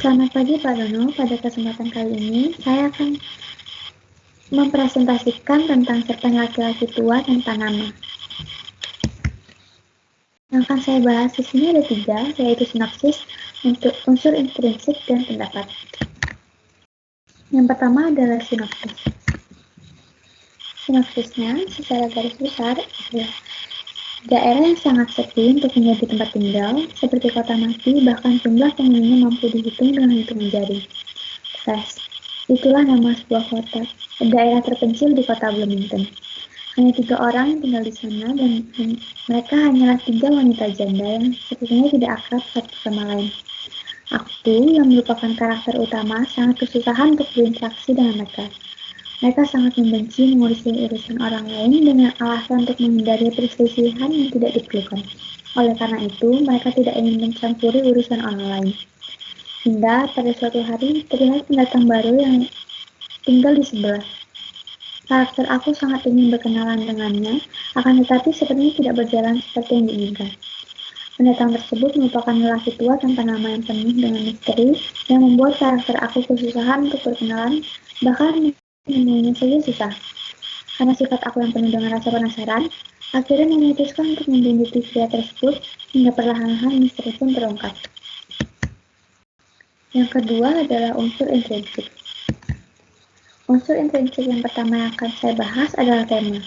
Selamat pagi Pak Dono, pada kesempatan kali ini saya akan mempresentasikan tentang cerpen laki-laki tua tanpa nama. Yang akan saya bahas di sini ada 3, yaitu sinopsis, untuk unsur intrinsik, dan pendapat. Yang pertama adalah sinopsis. Sinopsisnya secara garis besar adalah daerah yang sangat sepi untuk menjadi tempat tinggal, seperti kota mati, bahkan jumlah penghuninya mampu dihitung dengan hitungan jari. Fast. Itulah nama sebuah kota, daerah terpencil di kota Bloomington. Hanya 3 orang yang tinggal di sana, dan mereka hanyalah 3 wanita janda yang sepertinya tidak akrab satu sama lain. Aku, yang merupakan karakter utama, sangat kesusahan untuk berinteraksi dengan mereka. Mereka sangat membenci mengurusi urusan orang lain dengan alasan untuk menghindari perselisihan yang tidak diperlukan. Oleh karena itu, mereka tidak ingin mencampuri urusan orang lain. Hingga pada suatu hari terlihat pendatang baru yang tinggal di sebelah. Karakter aku sangat ingin berkenalan dengannya, akan tetapi sepertinya tidak berjalan seperti yang diinginkan. Pendatang tersebut merupakan lelaki tua tanpa nama yang penuh dengan misteri yang membuat karakter aku kesusahan untuk berkenalan, bahkan menemuinya saja susah. Karena sifat aku yang penuh dengan rasa penasaran, akhirnya memutuskan untuk membuntuti pria tersebut hingga perlahan-lahan misteri pun terungkap. Yang kedua adalah unsur intrinsik. Unsur intrinsik yang pertama yang akan saya bahas adalah tema.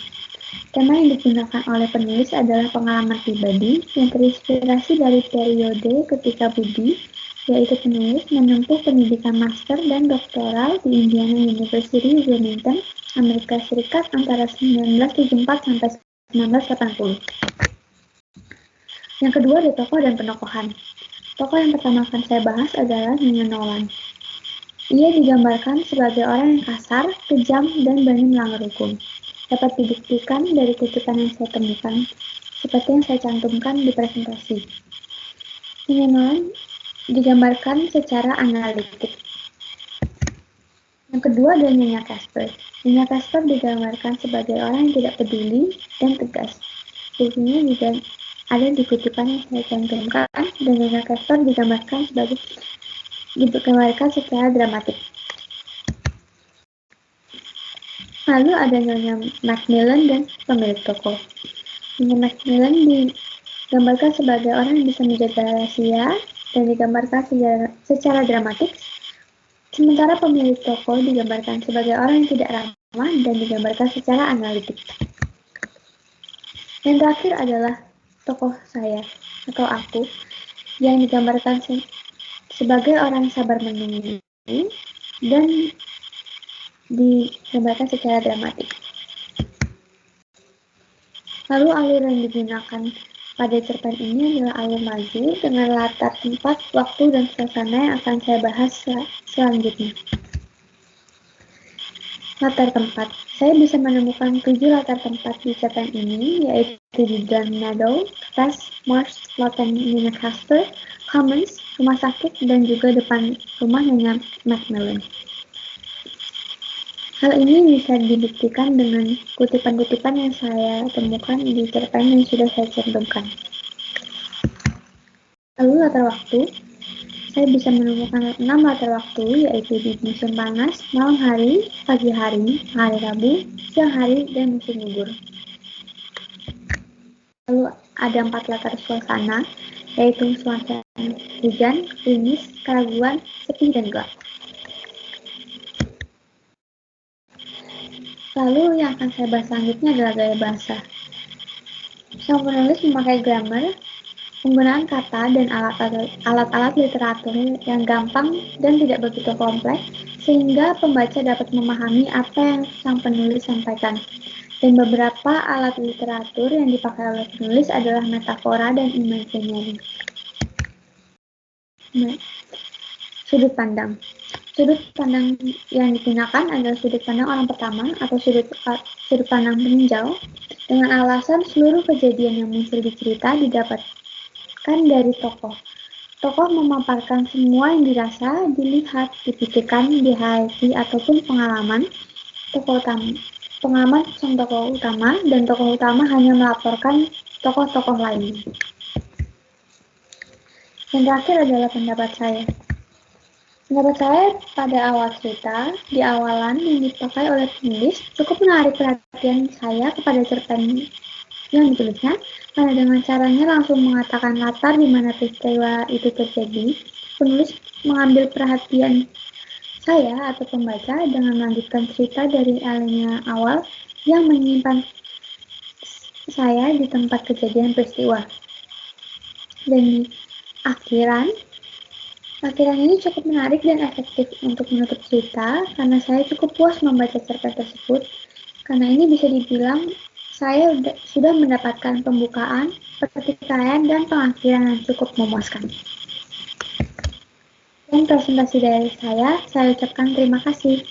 Tema yang digunakan oleh penulis adalah pengalaman pribadi yang terinspirasi dari periode ketika Budi, yaitu penulis, menempuh pendidikan master dan doktoral di Indiana University, Bloomington, Amerika Serikat antara 1974 sampai 1980. Yang kedua ada tokoh dan penokohan. Tokoh yang pertama akan saya bahas adalah Nina Nolan. Ia digambarkan sebagai orang yang kasar, kejam, dan berani melanggar hukum. Dapat dibuktikan dari kutipan yang saya temukan, seperti yang saya cantumkan di presentasi. Nina Nolan digambarkan secara analitik. Yang kedua adalah Nyonya Casper. Nyonya Casper digambarkan sebagai orang yang tidak peduli dan tegas. Buktinya juga ada di kutipan yang saya cantumkan, dan Nyonya Casper digambarkan secara dramatik. Lalu ada Nyonya Macmillan dan pemilik toko. Nyonya Macmillan digambarkan sebagai orang yang bisa menjaga rahasia dan digambarkan secara dramatik, sementara pemilik toko digambarkan sebagai orang yang tidak ramah dan digambarkan secara analitik. Yang terakhir adalah tokoh saya atau aku, yang digambarkan sebagai orang yang sabar menunggu dan digambarkan secara dramatik. Lalu alur yang digunakan pada cerpen ini adalah alur maju dengan latar tempat, waktu, dan suasana yang akan saya bahas selanjutnya. Latar tempat. Saya bisa menemukan 7 latar tempat di cerpen ini, yaitu di Don Meadow, Fast, Marsh, Lawton, Nina Casper, Commons, rumah sakit, dan juga depan rumah Nyonya Macmillan. Hal ini bisa dibuktikan dengan kutipan-kutipan yang saya temukan di cerpen yang sudah saya cantumkan. Lalu latar waktu, saya bisa menemukan 6 latar waktu, yaitu di musim panas, malam hari, pagi hari, hari Rabu, siang hari, dan musim gugur. Lalu ada 4 latar suasana, yaitu suasana hujan, gerimis, keraguan, sepi, dan gelap. Lalu yang akan saya bahas selanjutnya adalah gaya bahasa. Sang penulis memakai grammar, penggunaan kata, dan alat-alat literatur yang gampang dan tidak begitu kompleks, sehingga pembaca dapat memahami apa yang sang penulis sampaikan. Dan beberapa alat literatur yang dipakai oleh penulis adalah metafora dan imaginary. Sudut pandang. Sudut pandang yang digunakan adalah sudut pandang orang pertama atau sudut pandang peninjau, dengan alasan seluruh kejadian yang muncul di cerita didapatkan dari tokoh. Tokoh memaparkan semua yang dirasa, dilihat, dipikirkan, dihayati, ataupun pengalaman sang tokoh utama, dan tokoh utama hanya melaporkan tokoh-tokoh lainnya. Yang terakhir adalah pendapat saya. Menurut saya, pada awal cerita, di awalan yang dipakai oleh penulis cukup menarik perhatian saya kepada cerpen yang ditulisnya, karena dengan caranya langsung mengatakan latar di mana peristiwa itu terjadi, penulis mengambil perhatian saya atau pembaca dengan melanjutkan cerita dari alinea awal yang menyimpan saya di tempat kejadian peristiwa. Dan di akhiran ini cukup menarik dan efektif untuk menutup cerita karena saya cukup puas membaca cerpen tersebut. Karena ini bisa dibilang saya sudah mendapatkan pembukaan, pertikaian, dan pengakhiran yang cukup memuaskan. Dan presentasi dari saya ucapkan terima kasih.